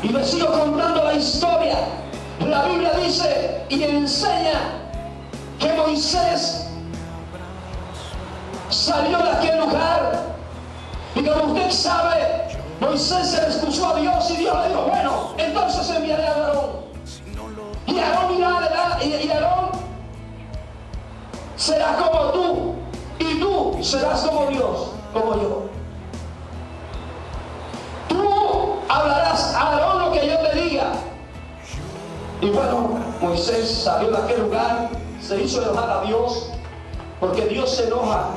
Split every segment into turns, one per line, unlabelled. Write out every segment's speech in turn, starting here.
Y les sigo contando la historia. La Biblia dice y enseña que Moisés salió de aquel lugar. Y como usted sabe, Moisés se le excusó a Dios y Dios le dijo: bueno, entonces enviaré a Aarón. Y Aarón será como tú, y tú serás como Dios, como yo. Tú hablarás a Aarón lo que yo te diga. Y bueno, Moisés salió de aquel lugar, se hizo enojar a Dios, porque Dios se enoja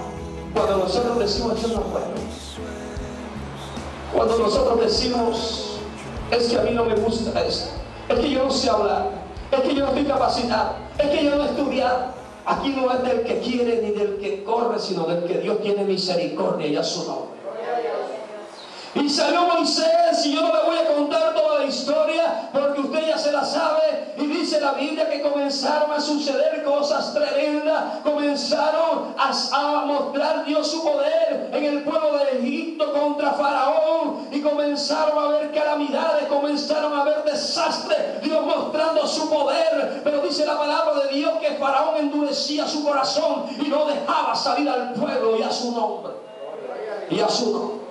cuando nosotros decimos: yo no puedo. Cuando nosotros decimos: es que a mí no me gusta esto, es que yo no sé hablar, es que yo no estoy capacitado, es que yo no he estudiado. Aquí no es del que quiere ni del que corre, sino del que Dios tiene misericordia, y a su nombre. Y salió Moisés, y yo no le voy a contar toda la historia porque usted ya se la sabe. Y dice la Biblia que comenzaron a suceder cosas tremendas. Comenzaron a mostrar Dios su poder en el pueblo de Egipto contra Faraón. Y comenzaron a haber calamidades, comenzaron a haber desastres. Dios mostrando su poder. Pero dice la palabra de Dios que Faraón endurecía su corazón y no dejaba salir al pueblo, y a su nombre. Y a su nombre.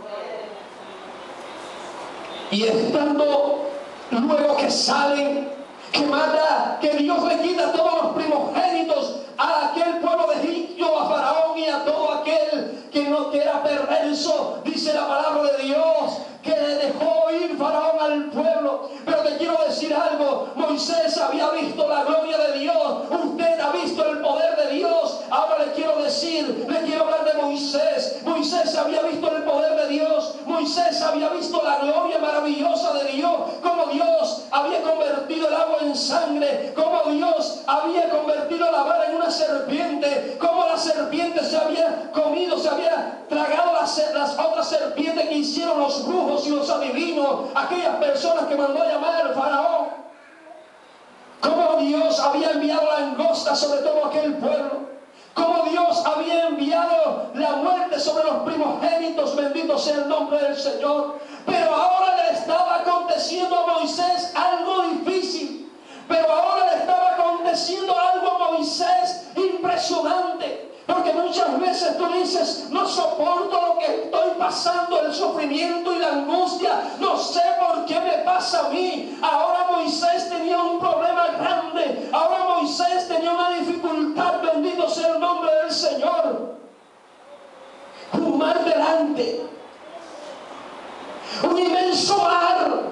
Y estando luego que salen, que mata, que Dios le quita todos los primogénitos a aquel pueblo de Egipto, a Faraón y a todo aquel que era perverso, dice la palabra de Dios, que le dejó ir Faraón al pueblo. Pero te quiero decir algo: Moisés había visto la gloria de Dios, usted ha visto el poder de Dios. Ahora le quiero decir, le quiero hablar de Moisés. Moisés había visto el poder de Dios, Moisés había visto la gloria maravillosa de Dios, como Dios había convertido el agua en sangre, como Dios había convertido la vara en una serpiente, como la serpiente se había comido, se había tragado las otras serpientes que hicieron los brujos y los adivinos, aquellas personas que mandó a llamar el Faraón. Como Dios había enviado langosta sobre todo aquel pueblo. Como Dios había enviado la muerte sobre los primogénitos, bendito sea el nombre del Señor. Pero ahora le estaba aconteciendo a Moisés algo difícil. Pero ahora le estaba aconteciendo algo a Moisés impresionante. Porque muchas veces tú dices: no soporto lo que estoy pasando, el sufrimiento y la angustia, no sé por qué me pasa a mí. Ahora Moisés tenía un problema grande, ahora Moisés tenía una dificultad, bendito sea el nombre del Señor. Un mar delante, un inmenso mar,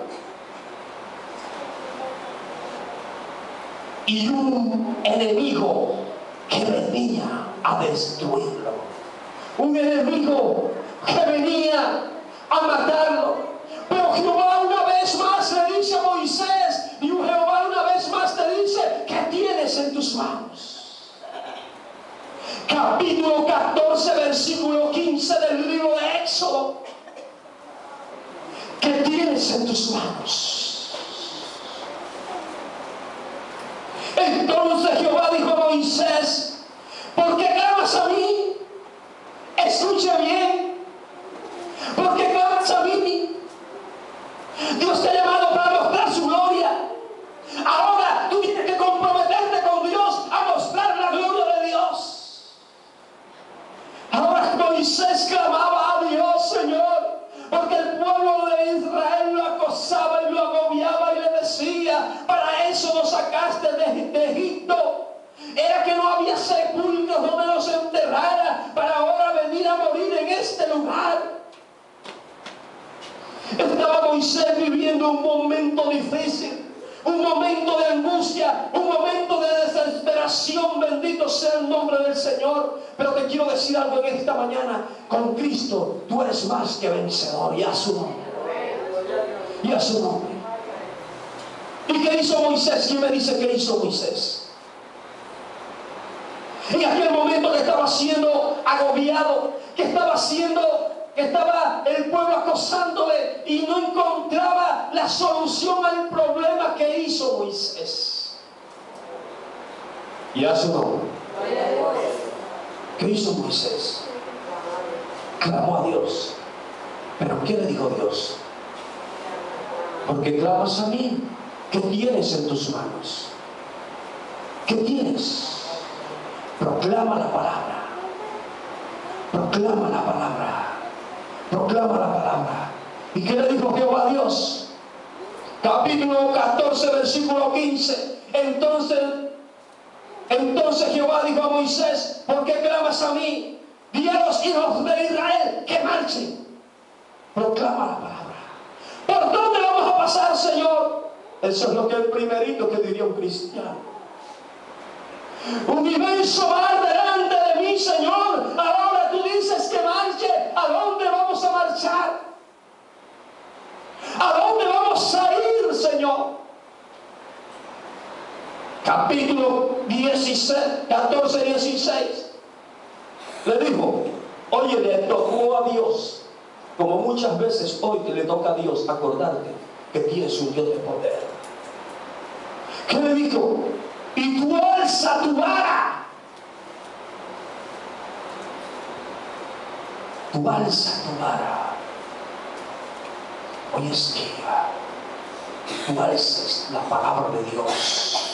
y un enemigo que venía a destruirlo. Un enemigo que venía a matarlo. Pero Jehová una vez más le dice a Moisés, y Jehová una vez más te dice: ¿qué tienes en tus manos? Capítulo 14, versículo 15 del libro de Éxodo. ¿Qué tienes en tus manos? Entonces Jehová dijo a Moisés: ¿por qué clamas a mí? Escucha bien. ¿Por qué clamas a mí? Dios te ha llamado para mostrar su gloria. Ahora tú tienes que comprometerte con Dios a mostrar la gloria de Dios. Ahora Moisés clamaba a Dios: Señor, porque el pueblo de Israel lo acosaba y lo agobiaba y le decía: para eso nos sacaste de Egipto. Era que no había sepulcros donde nos enterrara, para ahora venir a morir en este lugar. Estaba Moisés viviendo un momento difícil, un momento de angustia, un momento de desesperación, bendito sea el nombre del Señor. Pero te quiero decir algo en esta mañana: con Cristo tú eres más que vencedor, y a su nombre. Y a su nombre. ¿Y qué hizo Moisés? ¿Quién me dice qué hizo Moisés? En aquel momento que estaba siendo agobiado, que estaba el pueblo acosándole y no encontraba la solución al problema, que hizo Moisés. Y a su nombre. ¿Qué hizo Moisés? Clamó a Dios. ¿Pero qué le dijo Dios? Porque clamas a mí. ¿Qué tienes en tus manos? ¿Qué tienes? Proclama la palabra. Proclama la palabra. Proclama la palabra. ¿Y qué le dijo Jehová a Dios? Capítulo 14, versículo 15. Entonces Jehová dijo a Moisés: ¿por qué clamas a mí? Di a los hijos de Israel que marchen. Proclama la palabra. ¿Por dónde vamos a pasar, Señor? Eso es lo que el primerito que diría un cristiano. Un inmenso mar delante de mí, Señor. Ahora tú dices que marche. ¿A dónde vamos a marchar? ¿A dónde vamos a ir, Señor? Capítulo 14, 16. Le dijo: oye, le tocó a Dios, como muchas veces hoy te le toca a Dios acordarte que tienes un Dios de poder. ¿Qué le dijo? Y tú alza tu vara. Tú alza tu vara. Hoy es día. Tú alzas la palabra de Dios.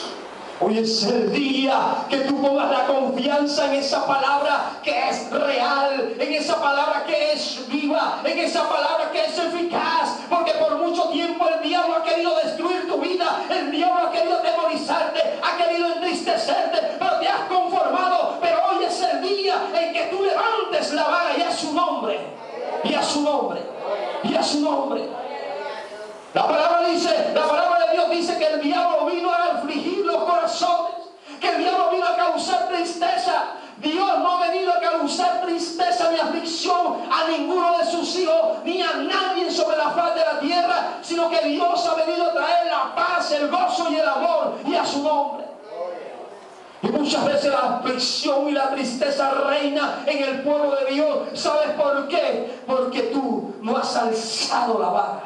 Hoy es el día que tú pongas la confianza en esa palabra que es real, en esa palabra que es viva, en esa palabra que es eficaz. Porque por mucho tiempo el diablo ha querido destruir tu vida, el diablo ha querido atemorizarte, ha querido entristecerte, pero te has conformado. Pero hoy es el día en que tú levantes la vara y a su nombre, y a su nombre, y a su nombre. La palabra de Dios dice que el diablo vino a afligir los corazones, que el diablo vino a causar tristeza. Dios no ha venido a causar tristeza ni aflicción a ninguno de sus hijos, ni a nadie sobre la faz de la tierra, sino que Dios ha venido a traer la paz, el gozo y el amor, y a su nombre. Y muchas veces la aflicción y la tristeza reina en el pueblo de Dios. ¿Sabes por qué? Porque tú no has alzado la vara.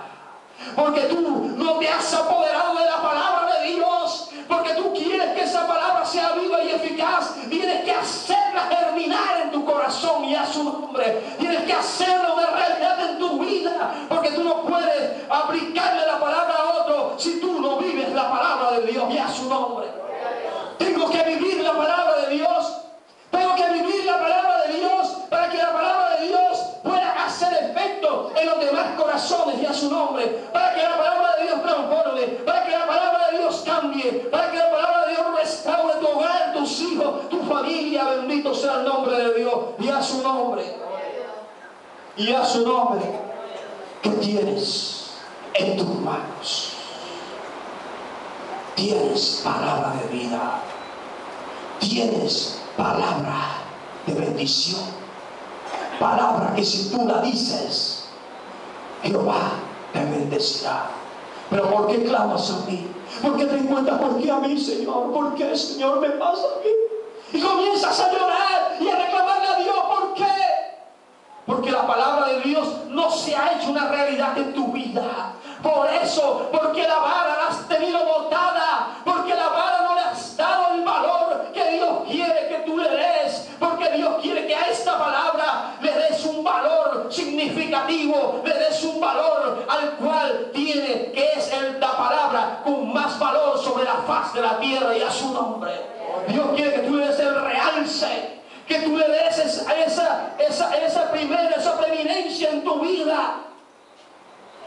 Porque tú no te has apoderado de la palabra de Dios. Porque tú quieres que esa palabra sea viva y eficaz. Tienes que hacerla germinar en tu corazón y a su nombre. Tienes que hacerla una realidad en tu vida. Porque tú no puedes aplicarle la palabra a otro si tú no vives la palabra de Dios y a su nombre. Tengo que vivir la palabra de Dios. Tengo que vivir la palabra de Dios para que la palabra de Dios pueda hacer efecto en los demás corazones y a su nombre. Para que la palabra de Dios transforme, para que la palabra de Dios cambie, para que la palabra de Dios restaure tu hogar, tus hijos, tu familia. Bendito sea el nombre de Dios y a su nombre. Y a su nombre. ¿Qué tienes en tus manos? Tienes palabra de vida. Tienes palabra de bendición. Palabra que si tú la dices, Jehová te bendecirá. Pero ¿por qué clamas a mí? ¿Por qué te encuentras? ¿Por qué a mí, Señor? ¿Por qué, Señor, me pasa a mí? Y comienzas a llorar y a reclamarle a Dios. ¿Por qué? Porque la palabra de Dios no se ha hecho una realidad en tu vida. Por eso, porque la vara la has tenido botada, porque la vara no le has dado el valor que Dios quiere que tú le des, porque Dios quiere que a esta palabra le des un valor significativo, le des un valor al cual tiene, que es la palabra con más valor sobre la faz de la tierra y a su nombre. Dios quiere que tú le des el realce, que tú le des esa preeminencia en tu vida.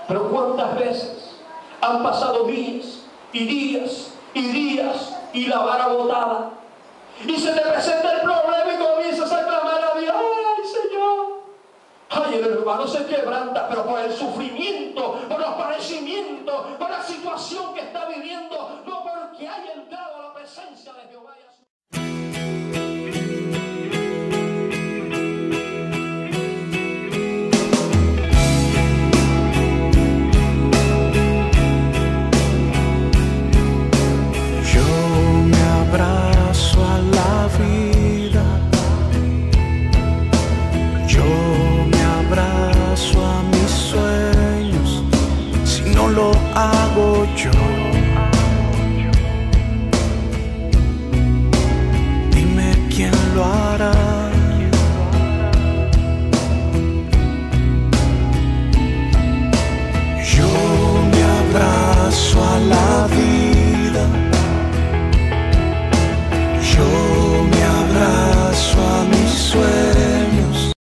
Pero ¿cuántas veces han pasado días y días y días y la vara botada? Y se te presenta el problema y comienzas a clamar a Dios. ¡Ay, Señor! Ay, el hermano se quebranta, pero por el sufrimiento, por los padecimientos, por la situación que está viviendo, no porque haya entrado a la presencia de Jehová.
Hago yo.